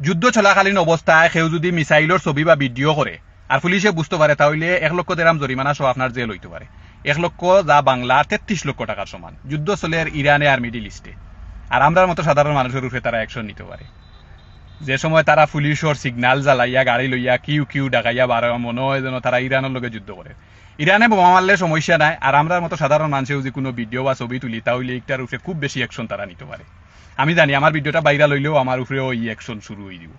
যুদ্ধ চলাকালীন অবস্থায় কেউ যদি মিসাইলের ছবি বা ভিডিও করে আর পুলিশে বুঝতে পারে তাহলে 1,00,000 জরিমানা সহ আপনার জেল হইতে পারে। 1,00,000 যা বাংলা 33 লক্ষ টাকার সমান। যুদ্ধ চলে ইরানে আর মিডিল ইস্টে। আর আমরার মতো সাধারণ মানুষের উপরে তারা অ্যাকশন নিতে পারে। যে সময় তারা পুলিশের সিগনাল জ্বালাইয়া গাড়ি লইয়া কিউ কিউ ডাকাইয়া বারো মনে হয় যেন তারা ইরানের লগে যুদ্ধ করে। ইরানে বোমা মারলে সমস্যা নাই, আর আমরার মতো সাধারণ মানুষেও যে কোনো ভিডিও বা ছবি তুলি তাহলে একটার উপরে খুব বেশি অ্যাকশন তারা নিতে পারে। আমি জানি আমার ভিডিওটা ভাইরাল হইলেও আমার উপরেও এই অ্যাকশন শুরু হয়ে দিব।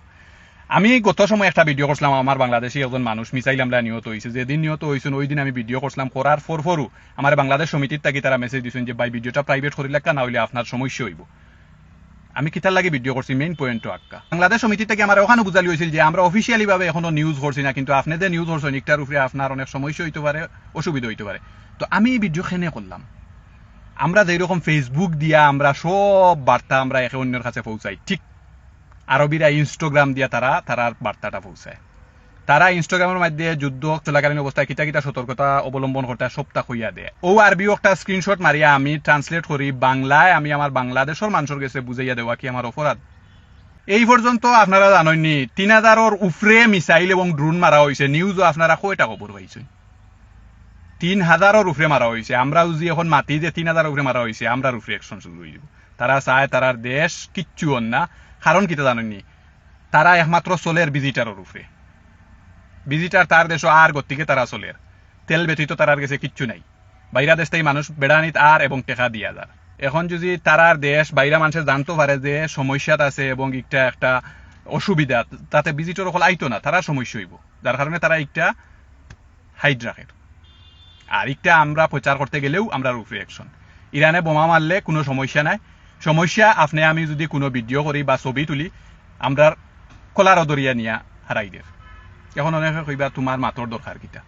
আমি গত সময় একটা ভিডিও করছিলাম, আমার বাংলাদেশি একজন মানুষ মিসাইল আমরা নিহত হয়েছে। যেদিন নিহত হয়েছেন ওই দিন আমি ভিডিও করছিলাম, করার পরও আমার বাংলাদেশ সমিতির তাকে তারা মেসেজ দিচ্ছেন যে ভাই ভিডিওটা প্রাইভেট করিলে না হইলে আপনার সমস্যা হইব। আমি কিতার লাগে ভিডিও করছি মেইন পয়েন্ট আক্কা বাংলাদেশ সমিতি থেকে আমার ওখানে বুঝালি হয়েছিল যে আমরা অফিসিয়ালি ভাবে এখনো নিউজ করছি না, কিন্তু আপনি যে নিউজ করছেন একটার উপরে আপনার অনেক সমস্যা হইতে পারে, অসুবিধা হইতে পারে। তো আমি এই ভিডিও খেনে করলাম, আমরা যেরকম ফেসবুক দিয়া আমরা সব বার্তা আমরা একে অন্যের কাছে পৌঁছাই, ঠিক আরবিরা ইনস্টাগ্রাম দিয়া তারার বার্তাটা পৌঁছায়। তারা ইনস্টাগ্রামের মাধ্যমে যুদ্ধ চলাকালীন অবস্থায় কিতা কিতা সতর্কতা অবলম্বন করতে সপ্তাহ হইয়া দেয়। ও আরবিও একটা স্ক্রিনশট মারিয়া আমি ট্রান্সলেট করি বাংলায়, আমি আমার বাংলাদেশের মানুষের কাছে বুঝাইয়া দেওয়া কি আমার অপরাধ। এই পর্যন্ত আপনারা জানেননি 3,000-এর উপরে মিসাইল এবং ড্রোন মারা হয়েছে। নিউজও আপনারা কয়টা খবর পাইছেন? 3,000-এর উপরে মারা হয়েছে। আমরা যদি এখন মাতি যে 3,000-এর উপরে মারা হয়েছে, আমরার উপরে অ্যাকশন শুরু হয়ে যাব। তারা চায় তারার দেশ কিচ্ছু হন না, কারণ কিতা জানেননি, তারা একমাত্র চলের ভিজিটারের উপরে। ভিজিটার তার দেশ আর গতিকে তারা চলের, তেল ব্যতীত তারার কাছে কিচ্ছু নাই। বাইরা দেশ থেকে মানুষ বেড়ানিত আর এবং টেকা দিয়া যার। এখন যদি তারার দেশ বাইরা মানুষের জানতে পারে যে সমস্যাত আছে এবং একটা অসুবিধা, তাতে ভিজিটর সকল আইতো না, তারা সমস্যা হইব, যার কারণে তারা একটা হাইড রাখে। আর একটা আমরা প্রচার করতে গেলেও আমরা উপরে অ্যাকশন। ইরানে বোমা মারলে কোনো সমস্যা নাই, সমস্যা আপনি আমি যদি কোনো ভিডিও করি বা ছবি তুলি আমরা কলার দরিয়া নিয়া হারাই দের। এখন অনেকে কইবা তোমার মাতর দরকার কিটা।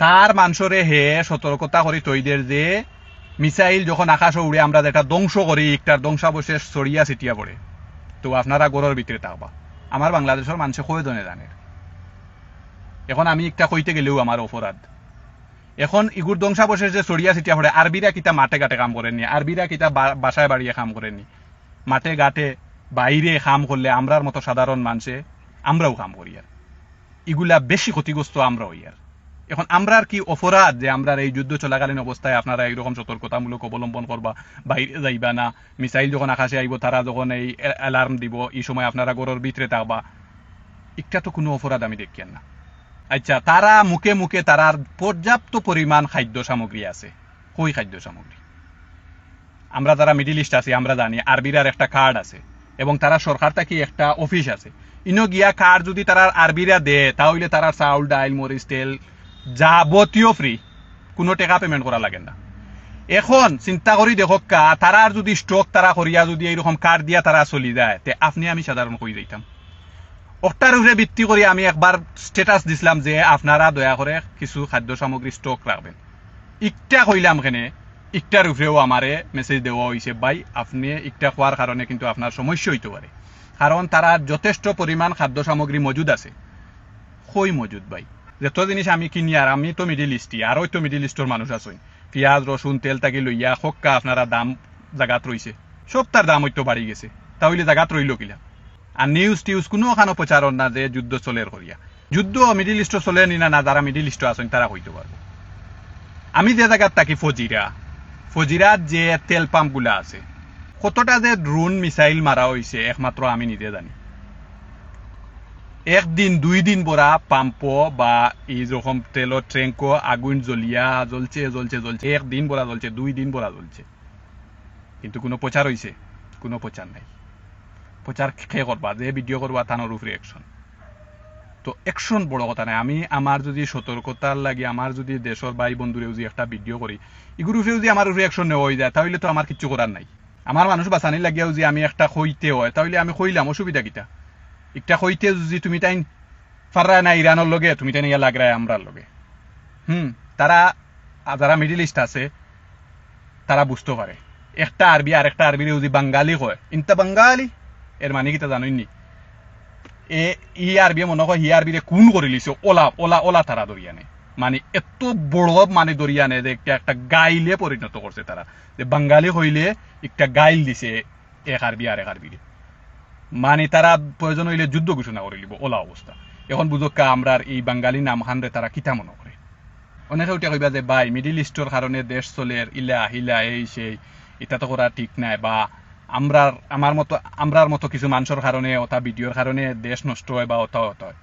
তার মানুষরে হে সতর্কতা করি তৈদের যে মিসাইল যখন আকাশ উড়ে আমরা যেটা ধ্বংস করি, একটার ধ্বংসাবশেষ ছড়িয়া ছিটিয়া পড়ে, তো আপনারা গড়ের ভিতরে থাকবা। আমার বাংলাদেশের মানুষে কয়জনে জানে? এখন আমি একটা কইতে গেলেও আমার অপরাধ। এখন ইগুর ধ্বংসাবশেষ যে ছড়িয়া ছিটিয়া পড়ে, আরবিরা কিতা মাঠে ঘাটে কাম করেননি, আরবিরা কিতা বাসায় বাড়িয়ে কাম করেননি, মাঠে ঘাটে বাইরে কাম করলে আমরার মতো সাধারণ মানুষে আমরাও কাম করি। আর এগুলা বেশি ক্ষতিগ্রস্ত আমরা হই। আর এখন আমরা কি অপরাধ যে আমরা এই যুদ্ধ চলাকালীন অবস্থায় আপনারা এইরকম সতর্কতামূলক অবলম্বন করবা, বাইরে যাইবা না, মিসাইল যখন আকাশে আইব তারা যখন এই অ্যালার্ম দিব এই সময় আপনারা ঘরের ভিতরে থাকবা, একটা তো কোনো অপরাধ আমি দেখি না। আচ্ছা, তারা মুখে মুখে তারার পর্যাপ্ত পরিমাণ খাদ্য সামগ্রী আছে। কই খাদ্য সামগ্রী? আমরা যারা মিডিল ইস্ট আছি আমরা জানি আরবিরার একটা কার্ড আছে এবং তারা সরকার থেকে একটা অফিস আছে। ইনো গিয়া কার্ড যদি তারা আরবিরা দেয় তাহলে তারা চাউল ডাইল মরিচ তেল যাবতীয় ফ্রি, কোনো টাকা পেমেন্ট করা লাগে না। এখন চিন্তা করি দেখক তারার যদি স্টক তারা করিয়া যদি এইরকম কার্ড দিয়া তারা চলি যায়, তে আপনি আমি সাধারণ কই যাইতাম। ওটার উপরে ভিত্তি করে আমি একবার স্ট্যাটাস দিছিলাম যে আপনারা দয়া করে কিছু খাদ্য সামগ্রী স্টক রাখবেন। ইকটা কইলাম কেনে, ইকটার উপরেও আমারে মেসেজ দেওয়া হয়েছে ভাই আপনি ইকটা খোয়ার কারণে কিন্তু আপনার সমস্যা হইতে পারে, কারণ তারা যথেষ্ট পরিমাণ খাদ্য সামগ্রী মজুদ আছে। কই মজুদ ভাই? যত জিনিস আমি কিনি, আর আমি তো মিডিল ইস্টি, আর ওই তো মিডিল ইস্টর মানুষ আছেন, পেঁয়াজ রসুন তেল তাকে লইয়া হক্কা আপনারা দাম জায়গাত রইছে, সব তার দাম হইতো বাড়ি গেছে, তাহলে জায়গাত রইল কিলা? আর নিউজ টিউজ কোনো ওখানে প্রচারণ না যে যুদ্ধ চলের করিয়া। যুদ্ধ মিডিল ইস্ট চলে নি না, যারা মিডিল ইস্ট আছেন তারা হইতে পারবো। আমি যে জায়গাত থাকি ফজিরাত যে তেল পাম্প গুলা আছে, কতটা যে ড্রোন মিসাইল মারা হয়েছে একমাত্র আমি নিজে জানি। একদিন 2 দিন পরা পাম্প বা এই রকম তেলের ট্রেঙ্কো আগুন জ্বলছে, একদিন পরা জ্বলছে, 2 দিন পরা জ্বলছে, কিন্তু কোনো প্রচার হয়েছে? কোনো প্রচার নাই। প্রচার খেয়ে করবা, যে ভিডিও করবা তানোর উপরে অ্যাকশন। তো অ্যাকশন বড় কথা নাই। আমি আমার যদি সতর্কতার লাগে আমার যদি দেশের ভাই বন্ধুরে যদি একটা ভিডিও করি, এগুলো উপরে যদি আমার উপরে অ্যাকশন নেওয়া হয়ে যায় তাহলে তো আমার কিচ্ছু করার নাই। আমার মানুষ বাঁচানি লাগিয়াও যদি আমি একটা কইতে হয় তাহলে আমি কইলাম, অসুবিধা কিটা? একটা কইতে যদি তুমি তাই ফাররায় না ইরানের লগে, তুমি তাই ইয়া লাগরায় আমরার লগে। তারা যারা মিডিল ইস্ট আছে তারা বুঝতে পারে। একটা আরবি আর একটা আরবিরে যদি বাঙালি কয়, ইনতা বাঙালি, এর মানে কিটা জানোইনি? ই আরবি মনে হয় হি আরবিরে কোন করে লিছে, ওলা ওলা ওলা তারা দরিয়ানে, মানে এত বড় মানে দরিয়ানে যে একটা গাইলে পরিণত করছে তারা, যে বাঙালি হইলে একটা গাইল দিছে এক আরবি আর এক আরবিরে। মানে তারা প্রয়োজন হইলে যুদ্ধ ঘোষণা করে লিব ওলা অবস্থা। এখন বুঝক্কা আমরা এই বাঙালি নাম খানরে তারা কিতা মনে করে। অনেকে উঠে কইবা যে ভাই মিডিল ইস্টর কারণে দেশ চলের ইলা হিলা এই সেই এটা তো করা ঠিক নাই, বা আমরার মতো কিছু মানুষের কারণে অথা ভিডিওর কারণে দেশ নষ্ট হয় বা অত হয়।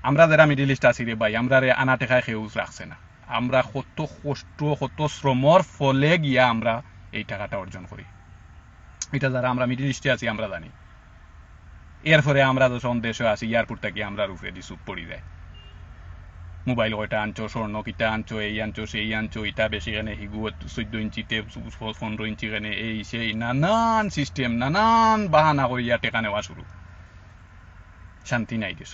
আমরা যারা মিডিল ইস্ট আছি রে ভাই, আমরা আনা টেকায় খেউজ রাখছে না। আমরা কত কষ্ট কত শ্রমর ফলে গিয়া আমরা এই টাকাটা অর্জন করি। এটা যারা আমরা মিডিল ইস্টে আছি আমরা জানি। এরপরে আমরা যখন দেশে আসি এয়ারপোর্ট থেকে আমরা রূপে দি চুপ পড়ি যায়। মোবাইল কয়টা আনছো, স্বর্ণ কিটা আনছো, এই আনছো সেই আনছো, ইটা বেশি কেনে হিগু 14 ইঞ্চিতে 15 ইঞ্চি কেনে, এই সেই নানান সিস্টেম নানান বাহানা করিয়া টেকা নেওয়া শুরু। শান্তি নাই দেশ।